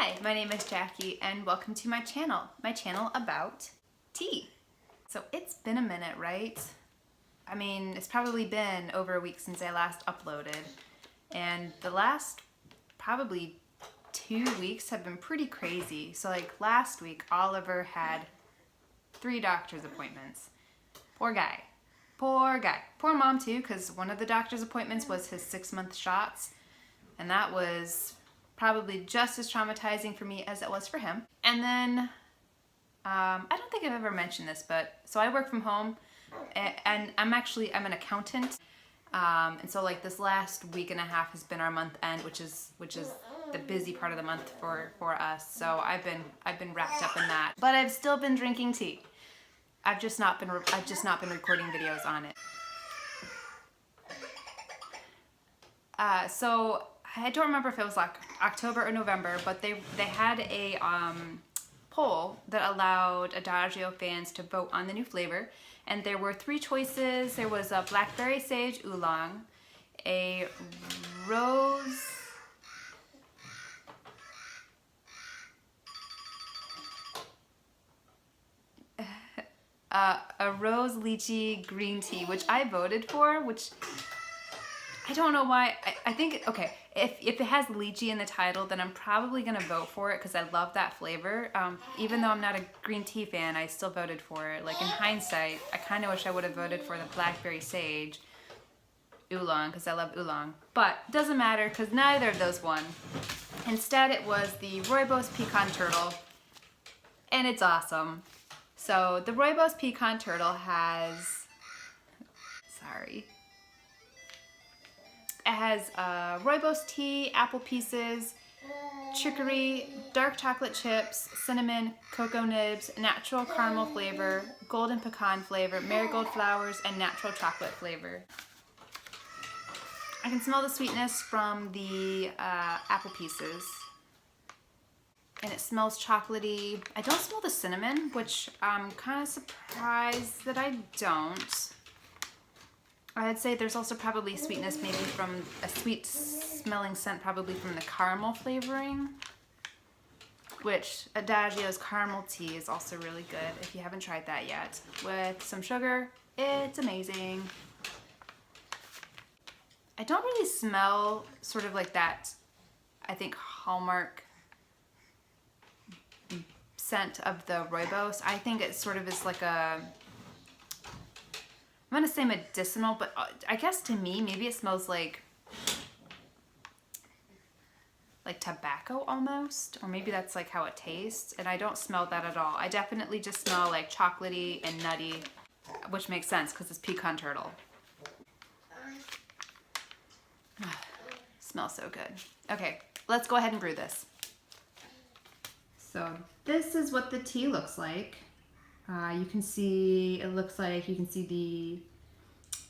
Hi, my name is Jackie and welcome to my channel about tea. So it's been a minute, right? I mean, it's probably been over a week since I last uploaded, and the last probably 2 weeks have been pretty crazy. So like last week, Oliver had 3 doctor's appointments. Poor guy. Poor guy. Poor mom too, because one of the doctor's appointments was his 6-month shots, and that was probably just as traumatizing for me as it was for him. And then, I don't think I've ever mentioned this, but so I work from home, and I'm an accountant, and so like this last week and a half has been our month end, which is the busy part of the month for us. So I've been wrapped up in that, but I've still been drinking tea. I've just not been recording videos on it. So I don't remember if it was like October or November, but they had a poll that allowed Adagio fans to vote on the new flavor, and there were 3 choices. There was a blackberry sage oolong, a rose lychee green tea, which I voted for, which I don't know why. I think, okay, if it has lychee in the title, then I'm probably going to vote for it because I love that flavor. Even though I'm not a green tea fan, I still voted for it. Like in hindsight, I kind of wish I would have voted for the blackberry sage oolong because I love oolong. But it doesn't matter because neither of those won. Instead, it was the Rooibos Pecan Turtle, and it's awesome. So the Rooibos Pecan Turtle has, it has Rooibos tea, apple pieces, chicory, dark chocolate chips, cinnamon, cocoa nibs, natural caramel flavor, golden pecan flavor, marigold flowers, and natural chocolate flavor. I can smell the sweetness from the apple pieces, and it smells chocolatey. I don't smell the cinnamon, which I'm kind of surprised that I don't. I'd say there's also probably sweetness, maybe from a sweet smelling scent, probably from the caramel flavoring, which Adagio's caramel tea is also really good if you haven't tried that yet. With some sugar, it's amazing. I don't really smell sort of like that, I think, Hallmark scent of the Rooibos. I think it sort of is like a, I'm gonna say medicinal, but I guess to me, maybe it smells like tobacco almost, or maybe that's like how it tastes, and I don't smell that at all. I definitely just smell like chocolatey and nutty, which makes sense because it's pecan turtle. Smells so good. Okay, let's go ahead and brew this. So this is what the tea looks like. You can see, it looks like you can see the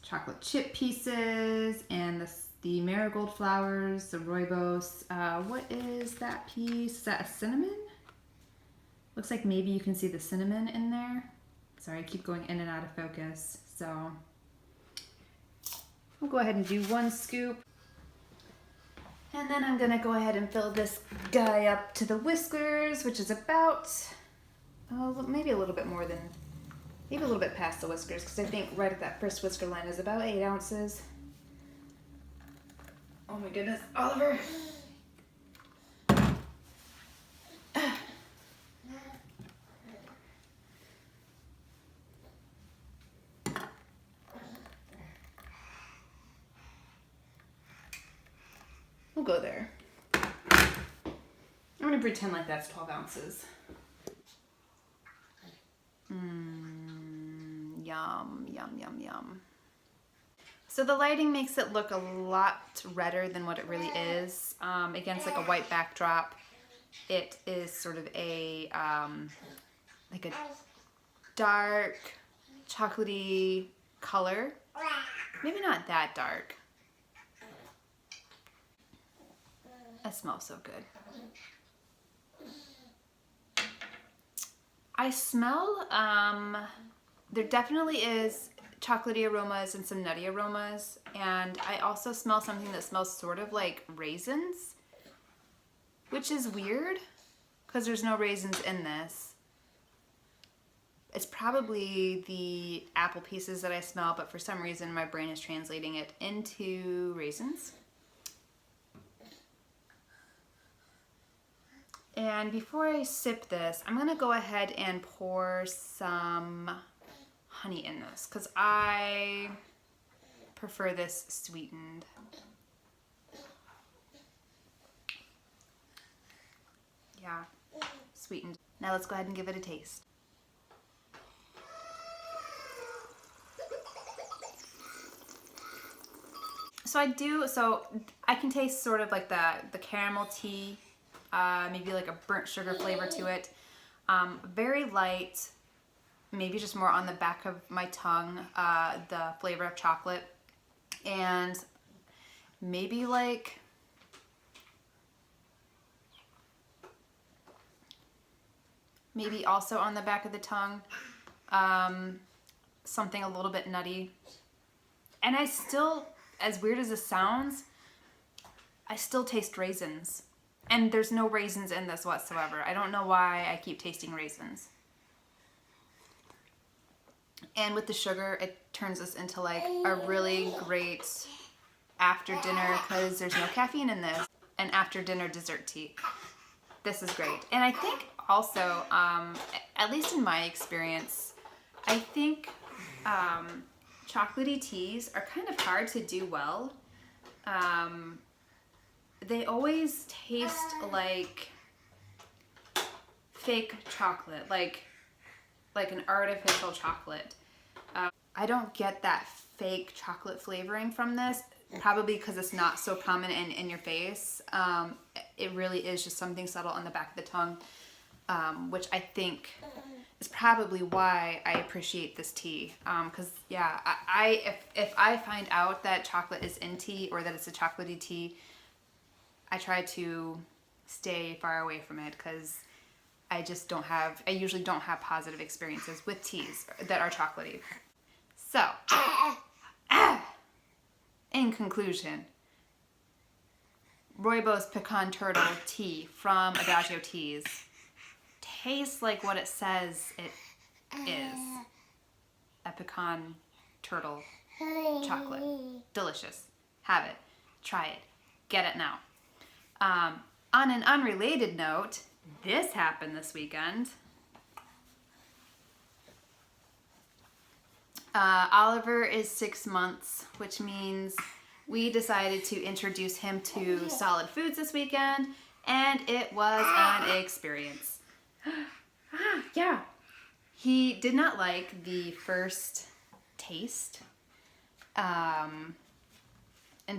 chocolate chip pieces and the marigold flowers, the Rooibos. What is that piece? Is that a cinnamon? Looks like maybe you can see the cinnamon in there. Sorry, I keep going in and out of focus. So we'll go ahead and do 1 scoop. And then I'm gonna go ahead and fill this guy up to the whiskers, which is about, maybe a little bit more than, maybe a little bit past the whiskers, because I think right at that first whisker line is about 8 ounces. Oh my goodness, Oliver. We'll go there. I'm gonna pretend like that's 12 ounces. Yum, yum, yum, yum. So the lighting makes it look a lot redder than what it really is. Against like a white backdrop, it is sort of a, like a dark, chocolatey color. Maybe not that dark. It smells so good. I smell, there definitely is chocolatey aromas and some nutty aromas, and I also smell something that smells sort of like raisins, which is weird. because there's no raisins in this. It's probably the apple pieces that I smell, but for some reason my brain is translating it into raisins. And before I sip this, I'm gonna go ahead and pour some honey in this because I prefer this sweetened. Yeah, sweetened. Now let's go ahead and give it a taste. So I can taste sort of like the caramel tea, maybe like a burnt sugar flavor to it. Very light, maybe just more on the back of my tongue, the flavor of chocolate. And maybe like maybe also on the back of the tongue, something a little bit nutty. And I still, as weird as this sounds, I still taste raisins. And there's no raisins in this whatsoever. I don't know why I keep tasting raisins. And with the sugar, it turns this into like a really great after dinner, because there's no caffeine in this, an after dinner dessert tea. This is great. And I think also, at least in my experience, I think chocolatey teas are kind of hard to do well. They always taste like fake chocolate, like an artificial chocolate. I don't get that fake chocolate flavoring from this, probably because it's not so prominent in your face. It really is just something subtle on the back of the tongue, which I think is probably why I appreciate this tea. Because yeah, if I find out that chocolate is in tea or that it's a chocolatey tea, I try to stay far away from it because I usually don't have positive experiences with teas that are chocolatey. So, in conclusion, Rooibos Pecan Turtle Tea from Adagio Teas tastes like what it says it is. A pecan turtle chocolate. Delicious. Have it. Try it. Get it now. On an unrelated note, this happened this weekend. Oliver is 6 months, which means we decided to introduce him to solid foods this weekend, and it was an experience. Yeah. He did not like the first taste. In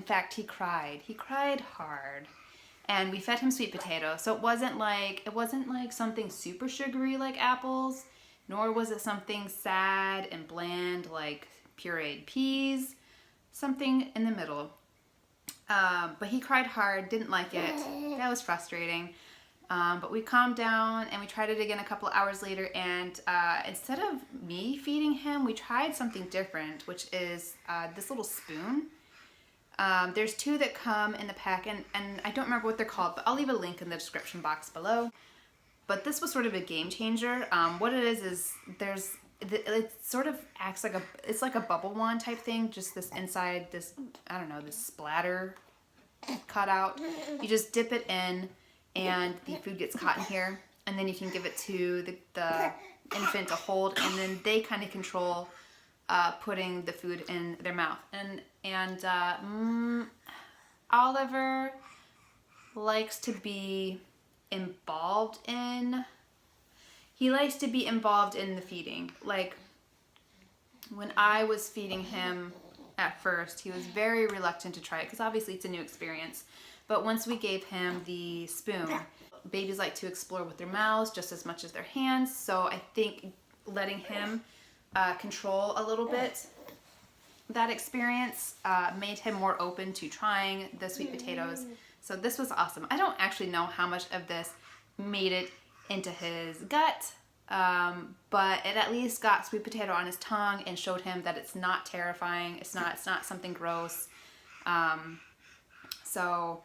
fact, he cried. He cried hard. And we fed him sweet potato, so it wasn't like something super sugary like apples, nor was it something sad and bland like pureed peas. Something in the middle. But he cried hard, didn't like it. That was frustrating. But we calmed down and we tried it again a couple hours later, and instead of me feeding him, we tried something different, which is this little spoon. There's two that come in the pack, and I don't remember what they're called, but I'll leave a link in the description box below. But this was sort of a game changer. What it is it sort of acts like it's like a bubble wand type thing, just this inside, this, I don't know, this splatter cut out. You just dip it in and the food gets caught in here, and then you can give it to the infant to hold, and then they kind of control putting the food in their mouth. And Oliver likes to be involved in the feeding. Like when I was feeding him at first, he was very reluctant to try it because obviously it's a new experience. But once we gave him the spoon, babies like to explore with their mouths just as much as their hands. So I think letting him control a little bit that experience made him more open to trying the sweet potatoes. So this was awesome. I don't actually know how much of this made it into his gut, but it at least got sweet potato on his tongue and showed him that it's not terrifying. It's not something gross. So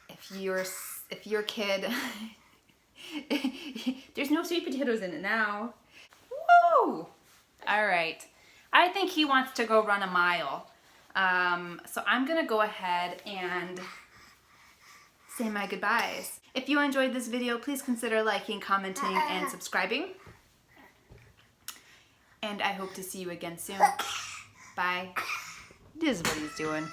if your kid There's no sweet potatoes in it now. Woo! All right. I think he wants to go run a mile. So I'm gonna go ahead and say my goodbyes. If you enjoyed this video, please consider liking, commenting, and subscribing. And I hope to see you again soon. Bye. This is what he's doing.